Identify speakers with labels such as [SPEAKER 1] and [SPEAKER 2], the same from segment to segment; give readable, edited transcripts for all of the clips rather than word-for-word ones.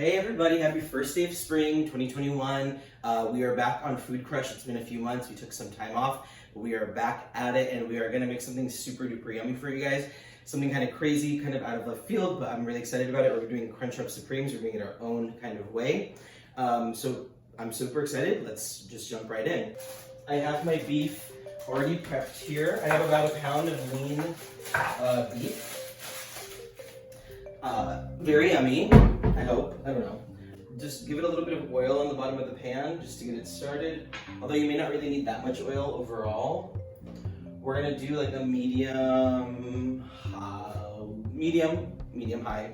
[SPEAKER 1] Hey everybody, happy first day of spring 2021. We are back on Food Crush. It's been a few months. We took some time off, but we are back at it and we are gonna make something super duper yummy for you guys. Something kind of crazy, kind of out of left field, but I'm really excited about it. We're doing Crunchwrap Supremes. We're doing it our own kind of way. So I'm super excited. Let's just jump right in. I have my beef already prepped here. I have about a pound of lean beef. Very yummy, I hope. I don't know. Just give it a little bit of oil on the bottom of the pan just to get it started. Although you may not really need that much oil overall. We're gonna do like a medium high.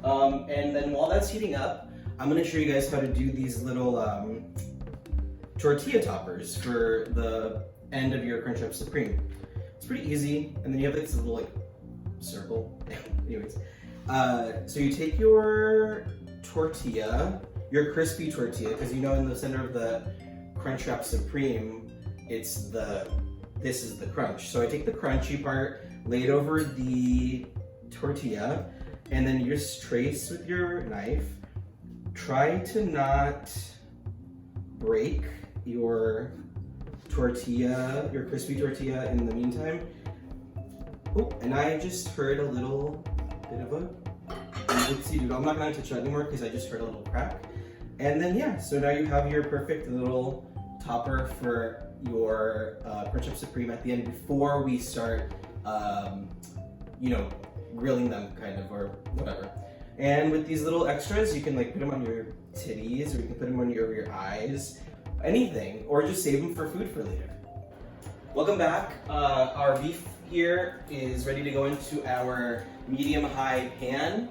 [SPEAKER 1] And then while that's heating up, I'm gonna show you guys how to do these little tortilla toppers for the end of your Crunchwrap Supreme. It's pretty easy, and then you have this little like circle. Anyways, so you take your tortilla, your crispy tortilla, because you know in the center of the Crunchwrap Supreme, this is the crunch. So I take the crunchy part, lay it over the tortilla, and then you just trace with your knife. Try to not break your tortilla, your crispy tortilla in the meantime. Oh, and I just heard a little bit of a whoopsie doodle. I'm not going to touch it anymore because I just heard a little crack. And then yeah, so now you have your perfect little topper for your Crunchwrap Supreme at the end before we start, grilling them kind of, or whatever. And with these little extras, you can like put them on your titties, or you can put them on your eyes, anything, or just save them for food for later. Welcome back. Our beef here is ready to go into our medium-high pan.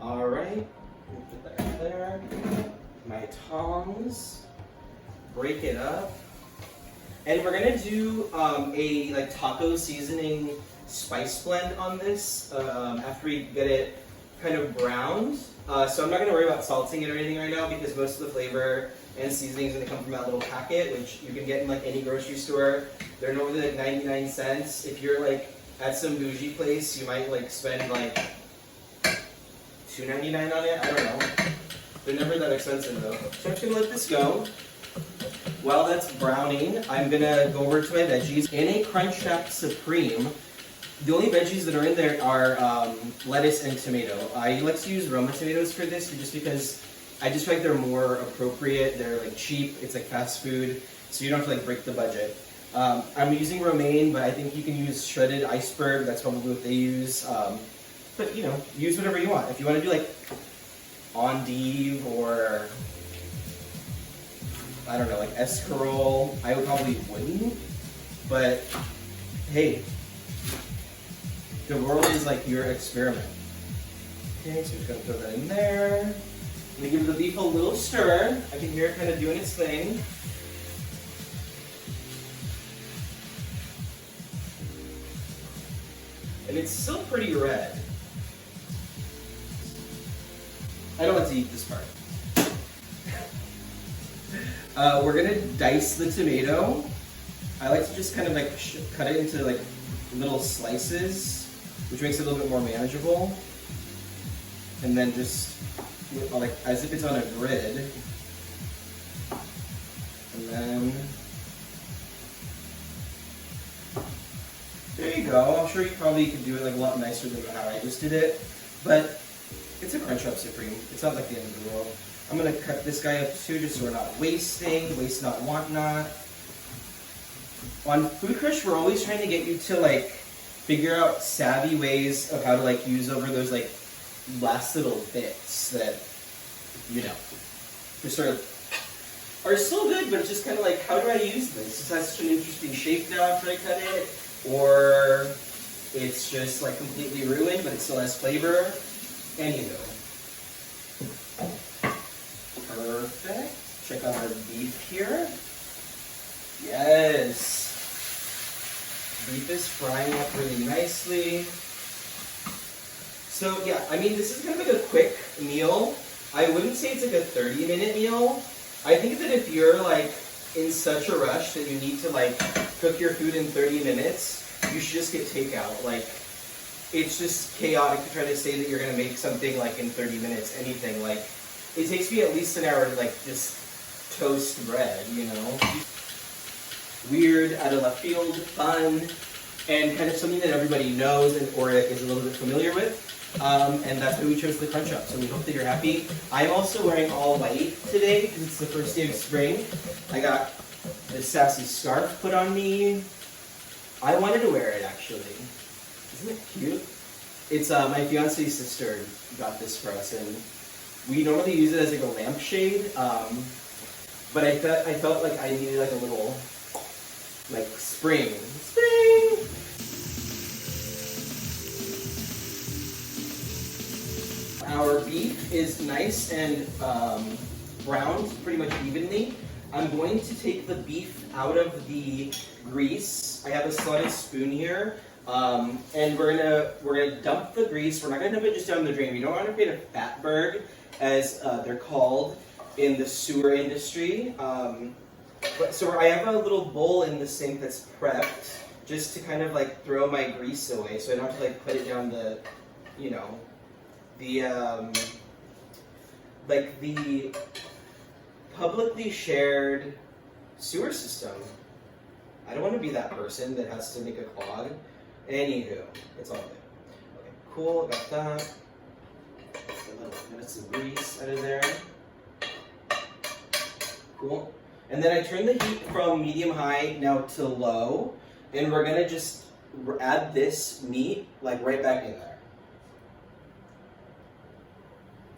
[SPEAKER 1] All right, put that right there. My tongs, break it up. And we're gonna do a like taco seasoning spice blend on this after we get it kind of browned. So I'm not gonna worry about salting it or anything right now because most of the flavor and seasoning is gonna come from that little packet, which you can get in like any grocery store. They're normally like 99 cents. If you're like at some bougie place, you might like spend like $2.99 on it. I don't know. They're never that expensive though. So I'm just gonna let this go. While that's browning, I'm gonna go over to my veggies. In a Crunchwrap Supreme, the only veggies that are in there are lettuce and tomato. I like to use Roma tomatoes for this just because I just feel like they're more appropriate. They're like cheap, it's like fast food, so you don't have to like break the budget. I'm using romaine, but I think you can use shredded iceberg. That's probably what they use. But you know, use whatever you want. If you want to do like endive or I don't know, like escarole, I probably wouldn't. But hey, the world is like your experiment. Okay, so we're just gonna throw that in there. I'm gonna give the beef a little stir. I can hear it kind of doing its thing. And it's still pretty red. I don't want to eat this part. We're gonna dice the tomato. I like to just kind of like cut it into like little slices, which makes it a little bit more manageable. And then just like as if it's on a grid. And then there you go. I'm sure you probably could do it like a lot nicer than how I just did it, but it's a Crunchwrap Supreme. It's not like the end of the world. I'm gonna cut this guy up too, just so we're not wasting. Waste not, want not. On Food Crush, we're always trying to get you to like figure out savvy ways of how to like use over those like last little bits that, you know, just sort of are still good, but it's just kind of like, how do I use this? Is that such an interesting shape now after I cut it? Or it's just like completely ruined, but it still has flavor? Anywho. Perfect. Check out our beef here. Yes. Beef is frying up really nicely. So yeah, I mean, this is kind of like a quick meal. I wouldn't say it's like a 30-minute meal. I think that if you're like in such a rush that you need to like cook your food in 30 minutes, you should just get takeout. Like, it's just chaotic to try to say that you're gonna make something like in 30 minutes, anything. Like, it takes me at least an hour to like just toast bread, you know? Weird, out of left field, fun, and kind of something that everybody knows and or is a little bit familiar with. And that's why we chose the Crunchwrap. So we hope that you're happy. I'm also wearing all white today because it's the first day of spring. I got this sassy scarf put on me. I wanted to wear it actually. Isn't it cute? It's my fiance's sister got this for us, and we normally use it as like a lampshade. But I felt like I needed like a little like spring. Our beef is nice and browned pretty much evenly. I'm going to take the beef out of the grease. I have a slotted spoon here, and we're gonna dump the grease. We're not gonna dump it just down the drain. We don't want to create a fatberg, as they're called in the sewer industry. So I have a little bowl in the sink that's prepped just to kind of like throw my grease away, so I don't have to like put it down the, you know, the like the publicly shared sewer system. I don't want to be that person that has to make a clog. Anywho, it's all good. Okay, cool, got that. A little minutes of grease out of there. Cool. And then I turn the heat from medium-high now to low, and we're gonna just add this meat like right back in there.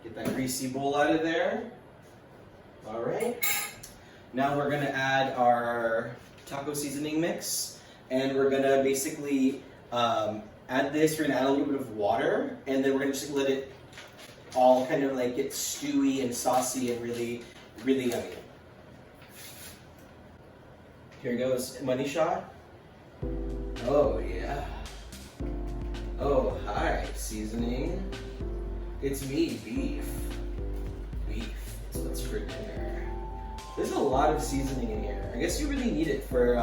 [SPEAKER 1] Get that greasy bowl out of there. All right. Now we're gonna add our taco seasoning mix, and we're gonna basically add this. We're gonna add a little bit of water, and then we're gonna just let it all kind of like get stewy and saucy and really, really yummy. Here goes money shot. Oh yeah. Oh hi, seasoning. It's me, beef. Beef. That's what's for dinner. There's a lot of seasoning in here. I guess you really need it for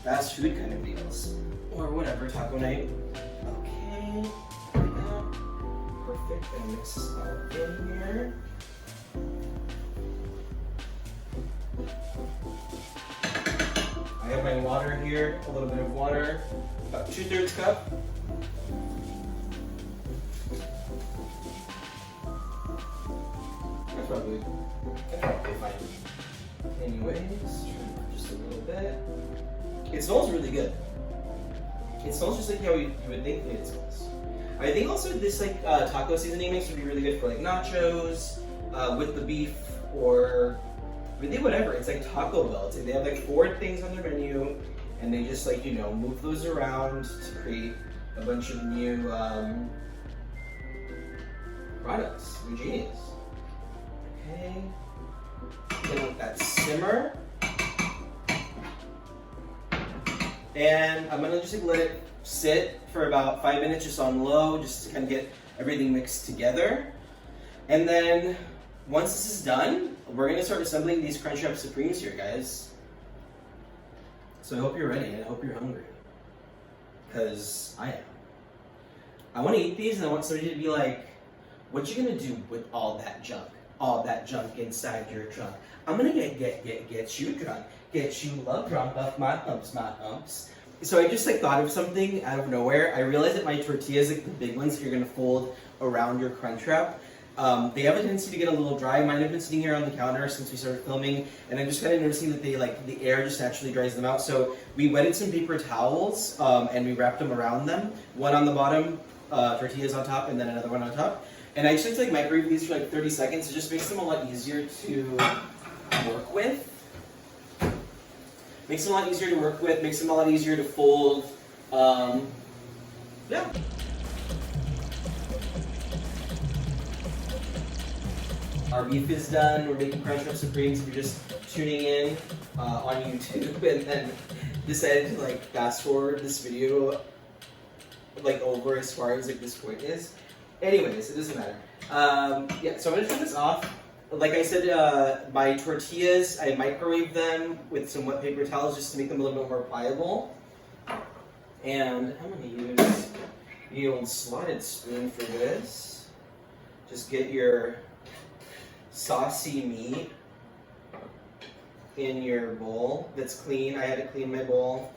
[SPEAKER 1] fast food kind of meals. Or whatever, taco night. Okay. Perfect. And mix this all in here. I have my water here, a little bit of water, about 2/3 cup. That's probably fine. Anyways, just a little bit. It smells really good. It smells just like how you would think it smells. I think also this like taco seasoning mix would be really good for like nachos with the beef, or really whatever. It's like Taco Bell. They have like 4 things on their menu, and they just like, you know, move those around to create a bunch of new products. Ingenious. Okay. Gonna let that simmer. And I'm gonna just like let it sit for about 5 minutes just on low, just to kind of get everything mixed together. And then once this is done, we're gonna start assembling these Crunchwrap Supremes here, guys. So I hope you're ready and I hope you're hungry, because I am. I want to eat these and I want somebody to be like, what you gonna do with all that junk? All that junk inside your trunk. I'm gonna get you drunk, get you love drunk off my humps. So I just like thought of something out of nowhere. I realized that my tortillas, like the big ones that you're gonna fold around your Crunchwrap, they have a tendency to get a little dry. Mine have been sitting here on the counter since we started filming, and I'm just kind of noticing that they like the air just naturally dries them out. So we wetted some paper towels and we wrapped them around them. One on the bottom, tortillas on top, and then another one on top. And I just like to microwave these for like 30 seconds. It just makes them a lot easier to work with. Makes them a lot easier to work with. Makes them a lot easier to fold. Yeah. Our beef is done. We're making Crunchwrap Supremes. If you're just tuning in on YouTube and then decided to like fast forward this video like over as far as like this point is. Anyways, it doesn't matter. Yeah, so I'm gonna turn this off. Like I said, my tortillas, I microwave them with some wet paper towels just to make them a little bit more pliable. And I'm gonna use the old slotted spoon for this. Just get your saucy meat in your bowl that's clean. I had to clean my bowl.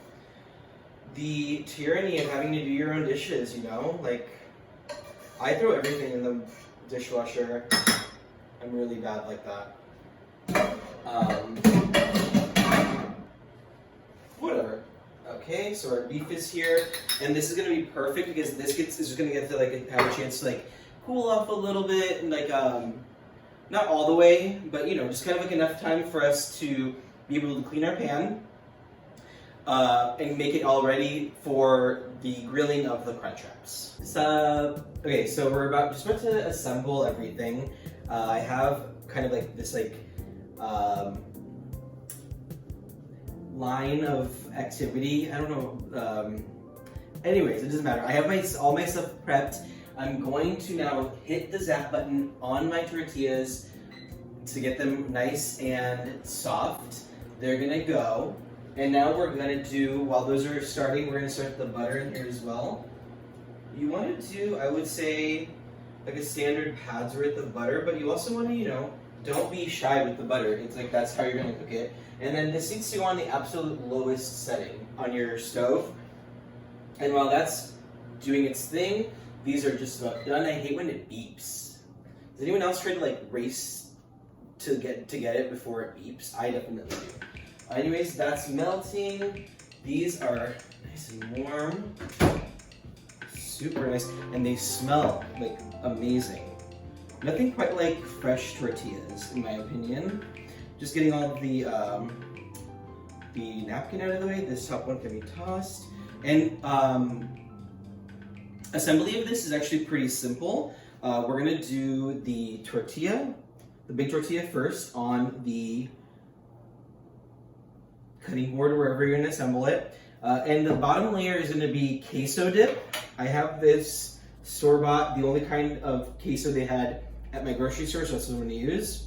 [SPEAKER 1] The tyranny of having to do your own dishes, you know? Like, I throw everything in the dishwasher. I'm really bad like that. Whatever. Okay, so our beef is here, and this is gonna be perfect because this is just gonna get to like have a chance to like cool off a little bit, and like not all the way, but you know, just kind of like enough time for us to be able to clean our pan and make it all ready for the grilling of the Crunchwraps. So, okay, so we're just about to assemble everything. I have kind of like this like line of activity. I don't know. Anyways, it doesn't matter. I have all my stuff prepped. I'm going to now hit the zap button on my tortillas to get them nice and soft. They're gonna go. And now we're gonna do, while those are starting, we're gonna start the butter in here as well. You want to do, I would say, like a standard pad's worth of butter, but you also want to, you know, don't be shy with the butter. It's like that's how you're gonna cook it. And then this needs to go on the absolute lowest setting on your stove. And while that's doing its thing, these are just about done. I hate when it beeps. Does anyone else try to like race to get it before it beeps? I definitely do. Anyways, that's melting. These are nice and warm. Super nice. And they smell like amazing. Nothing quite like fresh tortillas, in my opinion. Just getting all the napkin out of the way. This top one can be tossed. And assembly of this is actually pretty simple. We're gonna do the tortilla, the big tortilla first on the cutting board, wherever you're gonna assemble it. And the bottom layer is gonna be queso dip. I have this store-bought, the only kind of queso they had at my grocery store, so that's what I'm gonna use.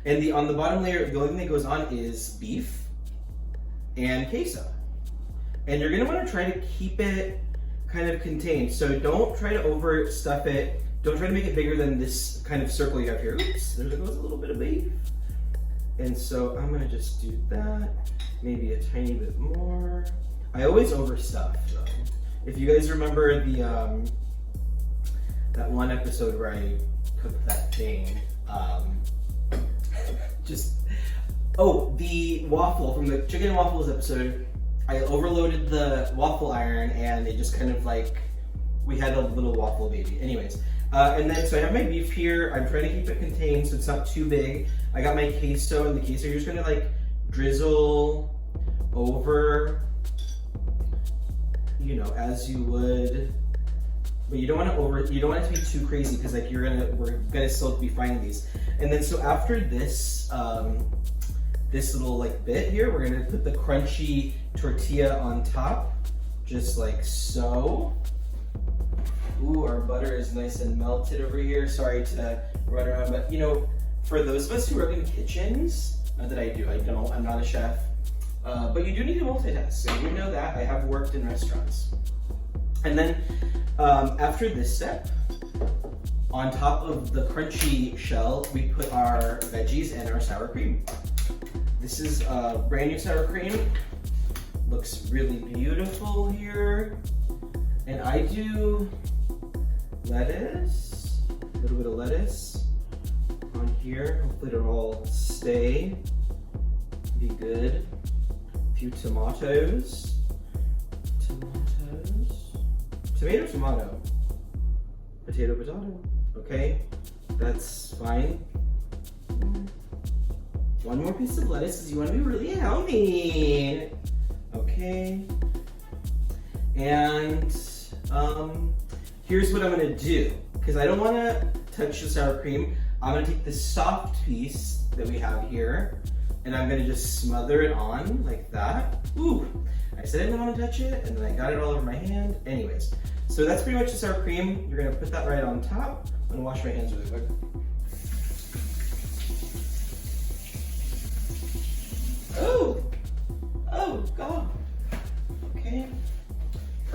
[SPEAKER 1] And on the bottom layer, the only thing that goes on is beef and queso. And you're gonna wanna try to keep it kind of contained. So don't try to overstuff it. Don't try to make it bigger than this kind of circle you have here. Oops, there goes a little bit of beef. And so I'm gonna just do that, maybe a tiny bit more. I always overstuff though. If you guys remember the that one episode where I cooked that thing, the waffle from the chicken and waffles episode, I overloaded the waffle iron and it just kind of like, we had a little waffle baby. Anyways, and then so I have my beef here. I'm trying to keep it contained so it's not too big. I got my queso, and the queso you're just gonna like drizzle over, you know, as you would. But you don't want it to be too crazy because like we're gonna still be frying these. And then so after this, this little like bit here, we're gonna put the crunchy tortilla on top, just like so. Ooh, our butter is nice and melted over here. Sorry to run around, but you know, for those of us who work in kitchens, not that I do, I don't, I'm not a chef, but you do need to multitask, so you know that. I have worked in restaurants. And then after this step, on top of the crunchy shell, we put our veggies and our sour cream. This is brand new sour cream. Looks really beautiful here. And I do lettuce, a little bit of lettuce on here. Hopefully it'll all stay, be good. A few tomatoes. Tomato, tomato. Potato, potato. Okay, that's fine. One more piece of lettuce because you want to be really healthy. Okay. And here's what I'm gonna do. Because I don't want to touch the sour cream, I'm gonna take this soft piece that we have here and I'm gonna just smother it on like that. Ooh, I said I didn't want to touch it and then I got it all over my hand. Anyways, so that's pretty much the sour cream. You're gonna put that right on top. I'm gonna wash my hands really quick. Oh God. Okay.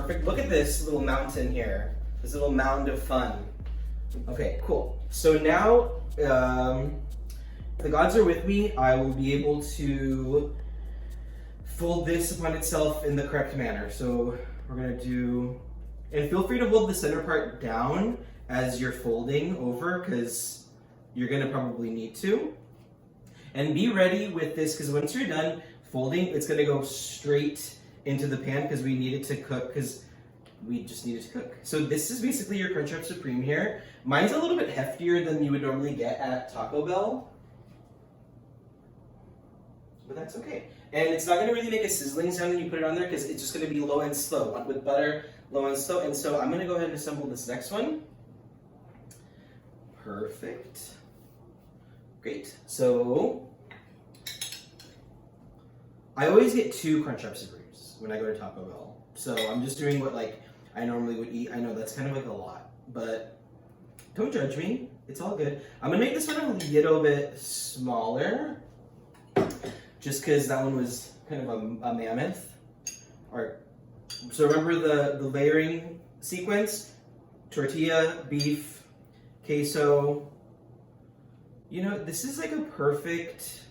[SPEAKER 1] Perfect. Look at this little mountain here. This little mound of fun. Okay, cool. So now, if the gods are with me, I will be able to fold this upon itself in the correct manner. So we're gonna do, and feel free to hold the center part down as you're folding over, because you're gonna probably need to. And be ready with this, because once you're done folding, it's gonna go straight into the pan, because we need it to cook, because we just need it to cook. So this is basically your Crunchwrap Supreme here. Mine's a little bit heftier than you would normally get at Taco Bell, but that's okay. And it's not gonna really make a sizzling sound when you put it on there, because it's just gonna be low and slow. With butter, low and slow. And so I'm gonna go ahead and assemble this next one. Perfect. Great. So I always get 2 Crunchwrap Supremes when I go to Taco Bell. So I'm just doing what like I normally would eat. I know that's kind of like a lot, but don't judge me. It's all good. I'm gonna make this one a little bit smaller, just because that one was kind of a mammoth. All right. So remember the layering sequence: tortilla, beef, queso. You know, this is like a perfect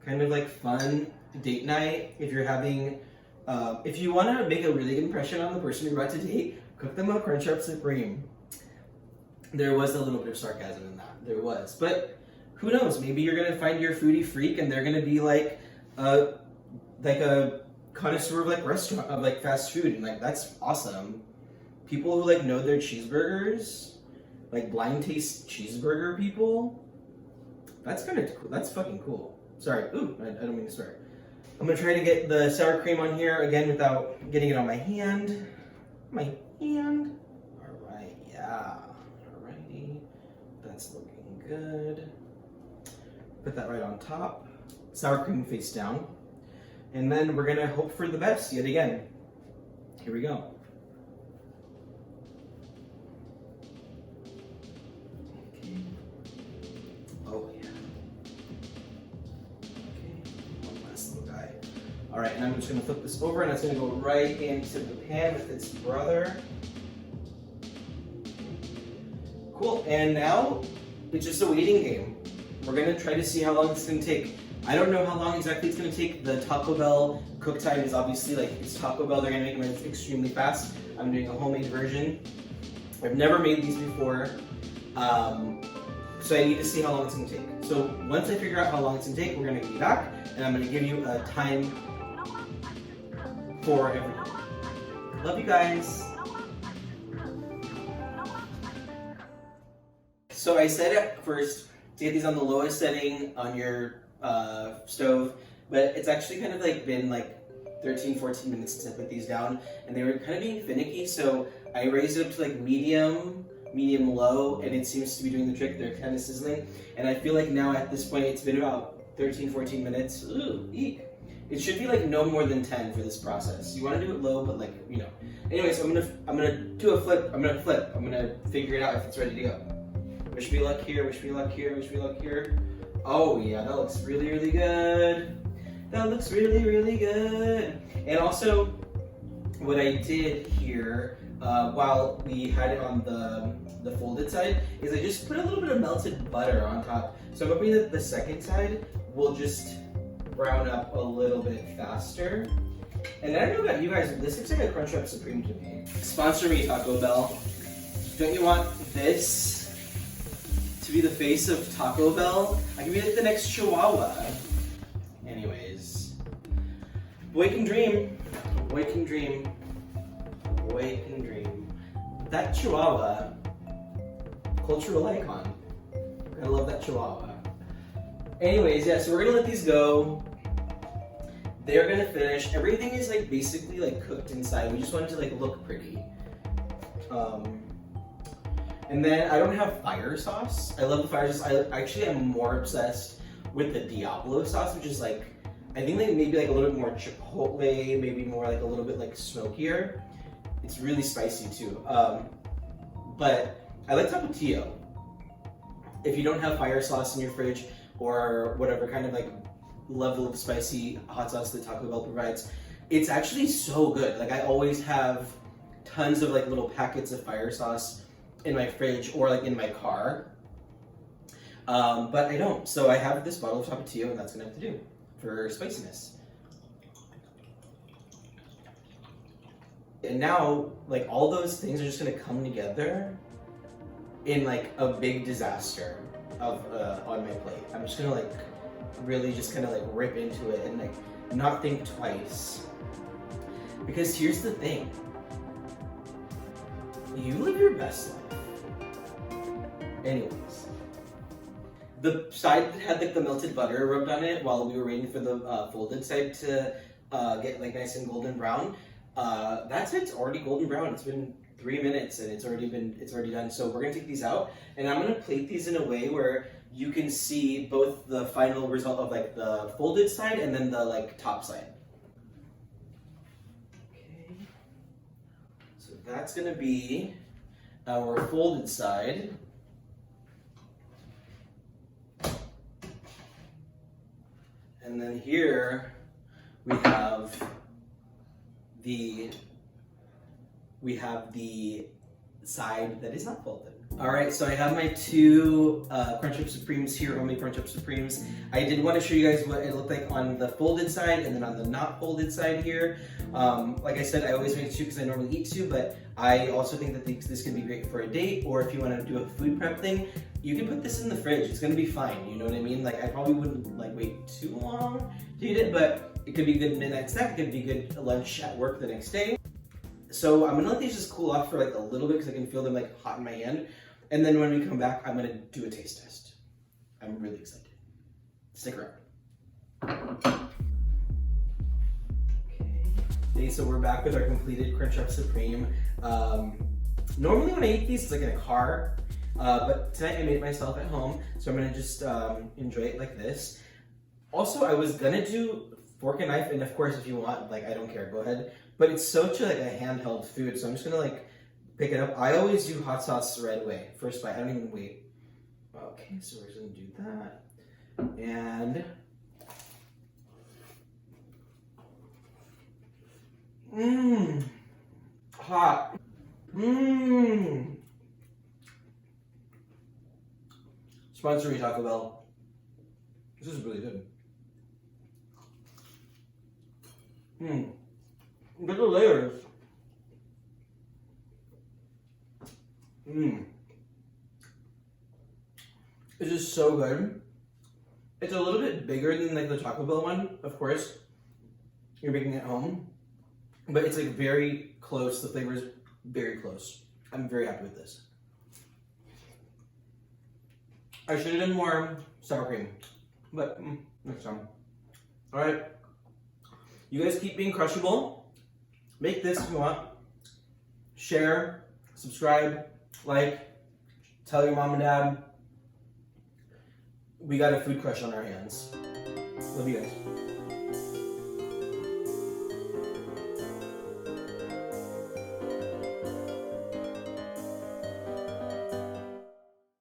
[SPEAKER 1] kind of like fun date night if you're having. If you want to make a really good impression on the person you're about to date, cook them a Crunchwrap Supreme. There was a little bit of sarcasm in that. There was. But who knows? Maybe you're going to find your foodie freak and they're going to be like a connoisseur of like restaurant, of like fast food. And like, that's awesome. People who like know their cheeseburgers, like blind taste cheeseburger people. That's kind of cool. That's fucking cool. Sorry. Ooh, I don't mean to swear. I'm gonna try to get the sour cream on here again without getting it on my hand. My hand. All right, yeah. Alrighty, that's looking good. Put that right on top. Sour cream face down. And then we're gonna hope for the best yet again. Here we go. Okay. Oh yeah. All right, and I'm just gonna flip this over and it's gonna go right into the pan with its brother. Cool, and now it's just a waiting game. We're gonna try to see how long it's gonna take. I don't know how long exactly it's gonna take. The Taco Bell cook time is obviously like, it's Taco Bell, they're gonna make them extremely fast. I'm doing a homemade version. I've never made these before, so I need to see how long it's gonna take. So once I figure out how long it's gonna take, we're gonna be back and I'm gonna give you a time for everything. Love you guys. So I said at first to get these on the lowest setting on your stove, but it's actually kind of like been like 13-14 minutes since I put these down and they were kind of being finicky, so I raised it up to like medium low, and it seems to be doing the trick. They're kind of sizzling, and I feel like now at this point it's been about 13-14 minutes. Ooh, eek. It should be like no more than 10 for this process. You want to do it low, but like, you know. Anyways, I'm gonna do a flip. I'm gonna figure it out if it's ready to go. Wish me luck here. Wish me luck here. Wish me luck here. Oh yeah, that looks really, really good. That looks really, really good. And also, what I did here while we had it on the folded side is I just put a little bit of melted butter on top. So I'm hoping that the second side will just brown up a little bit faster. And I don't know about you guys, but this looks like a Crunchwrap Supreme to me. Sponsor me, Taco Bell. Don't you want this to be the face of Taco Bell? I can be like the next Chihuahua. Anyways, boy can dream. Boy can dream. Boy can dream. That Chihuahua, cultural icon. I love that Chihuahua. Anyways, yeah, so we're gonna let these go. They're gonna finish. Everything is like basically like cooked inside. We just want it to like look pretty. And then I don't have fire sauce. I love the fire sauce. I actually am more obsessed with the Diablo sauce, which is like, I think like maybe like a little bit more chipotle, maybe more like a little bit like smokier. It's really spicy too. But I like Tapatio. If you don't have fire sauce in your fridge, or whatever kind of like level of spicy hot sauce that Taco Bell provides, It's actually so good. Like I always have tons of like little packets of fire sauce in my fridge or like in my car. But I don't. So I have this bottle of Tapatio, and that's gonna have to do for spiciness. And now, like all those things are just gonna come together in like a big disaster of on my plate. I'm just gonna like really just kind of like rip into it and like not think twice. Because here's the thing. You live your best life. Anyways. The side that had like the melted butter rubbed on it while we were waiting for the folded side to get like nice and golden brown. That side's already golden brown. It's been 3 minutes and it's already done. So we're gonna take these out and I'm gonna plate these in a way where you can see both the final result of like the folded side and then the like top side. Okay. So that's gonna be our folded side. And then here we have the side that is not folded. All right, so I have my two Crunchwrap Supremes here, homemade Crunchwrap Supremes. I did want to show you guys what it looked like on the folded side and then on the not folded side here. Like I said, I always make two because I normally eat two, but I also think that this can be great for a date, or if you want to do a food prep thing, you can put this in the fridge. It's gonna be fine, you know what I mean? Like I probably wouldn't like wait too long to eat it, but it could be good midnight snack, it could be good lunch at work the next day. So I'm gonna let these just cool off for like a little bit because I can feel them like hot in my hand. And then when we come back, I'm gonna do a taste test. I'm really excited. Stick around. Okay, so we're back with our completed Crunchwrap Supreme. Normally when I eat these, it's like in a car, but tonight I made it myself at home, so I'm gonna just enjoy it like this. Also, I was gonna do fork and knife, and of course, if you want, like I don't care, go ahead. But it's such a, like a handheld food, so I'm just gonna like pick it up. I always do hot sauce right away. First bite, I don't even wait. Okay, so we're just gonna do that. And hot. Sponsor me, Taco Bell. This is really good. Look at the layers. This is so good. It's a little bit bigger than like the Taco Bell one, of course. You're making it at home. But it's like very close. The flavor is very close. I'm very happy with this. I should have done more sour cream, but next time. All right. You guys keep being crushable. Make this if you want. Share, subscribe, like, tell your mom and dad. We got a food crush on our hands. Love you guys.